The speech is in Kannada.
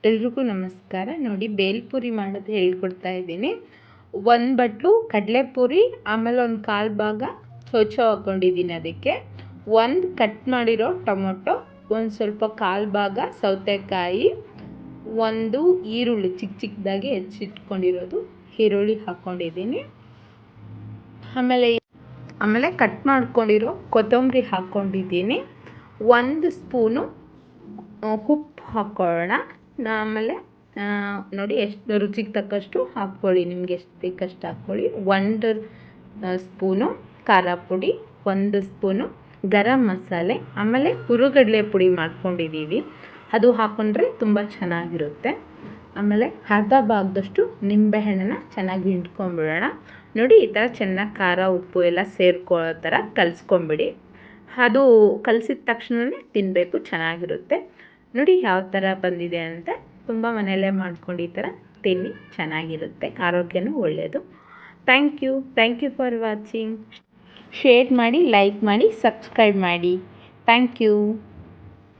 ಎಲ್ರಿಗೂ ನಮಸ್ಕಾರ. ನೋಡಿ, ಬೇಲ್ಪುರಿ ಮಾಡೋದು ಹೇಳ್ಕೊಡ್ತಾ ಇದ್ದೀನಿ. ಒಂದು ಬಟ್ಲು ಕಡಲೆಪುರಿ, ಆಮೇಲೆ ಒಂದು ಕಾಲು ಭಾಗ ಚೌಚೌ ಹಾಕ್ಕೊಂಡಿದ್ದೀನಿ. ಅದಕ್ಕೆ ಒಂದು ಕಟ್ ಮಾಡಿರೋ ಟೊಮೊಟೊ, ಒಂದು ಸ್ವಲ್ಪ ಕಾಲು ಭಾಗ ಸೌತೆಕಾಯಿ, ಒಂದು ಈರುಳ್ಳಿ ಚಿಕ್ಕದಾಗಿ ಹೆಚ್ಚಿಟ್ಕೊಂಡಿರೋದು ಈರುಳ್ಳಿ ಹಾಕ್ಕೊಂಡಿದ್ದೀನಿ. ಆಮೇಲೆ ಕಟ್ ಮಾಡ್ಕೊಂಡಿರೋ ಕೊತ್ತಂಬರಿ ಹಾಕ್ಕೊಂಡಿದ್ದೀನಿ. ಒಂದು ಸ್ಪೂನು ಉಪ್ಪು ಹಾಕ್ಕೊಳ್ಳೋಣ. ಆಮೇಲೆ ನೋಡಿ, ಎಷ್ಟು ರುಚಿಗೆ ತಕ್ಕಷ್ಟು ಹಾಕ್ಕೊಳ್ಳಿ, ನಿಮ್ಗೆ ಎಷ್ಟು ಬೇಕಷ್ಟು ಹಾಕ್ಕೊಳ್ಳಿ. 1 ಸ್ಪೂನು ಖಾರ ಪುಡಿ, 1 ಸ್ಪೂನು ಗರಂ ಮಸಾಲೆ, ಆಮೇಲೆ ಹುರುಗಡಲೆ ಪುಡಿ ಮಾಡ್ಕೊಂಡಿದ್ದೀವಿ, ಅದು ಹಾಕ್ಕೊಂಡ್ರೆ ತುಂಬ ಚೆನ್ನಾಗಿರುತ್ತೆ. ಆಮೇಲೆ ಅರ್ಧ ಭಾಗದಷ್ಟು ನಿಂಬೆಹಣ್ಣನ್ನು ಚೆನ್ನಾಗಿ ಹಿಂಡ್ಕೊಂಬಿಡೋಣ. ನೋಡಿ, ಈ ಥರ ಚೆನ್ನಾಗಿ ಖಾರ ಉಪ್ಪು ಎಲ್ಲ ಸೇರ್ಕೊಳ್ಳೋ ಥರ ಕಲಿಸ್ಕೊಂಬಿಡಿ. ಅದು ಕಲಸಿದ ತಕ್ಷಣವೇ ತಿನ್ನಬೇಕು, ಚೆನ್ನಾಗಿರುತ್ತೆ. ನೋಡಿ ಯಾವ ಥರ ಬಂದಿದೆ ಅಂತ. ತುಂಬ ಮನೆಯಲ್ಲೇ ಮಾಡ್ಕೊಂಡು ಈ ಥರ ತಿನ್ನಿ, ಚೆನ್ನಾಗಿರುತ್ತೆ, ಆರೋಗ್ಯನೂ ಒಳ್ಳೆಯದು. Thank you for watching. Share ಮಾಡಿ, ಲೈಕ್ ಮಾಡಿ, ಸಬ್ಸ್ಕ್ರೈಬ್ ಮಾಡಿ. Thank you.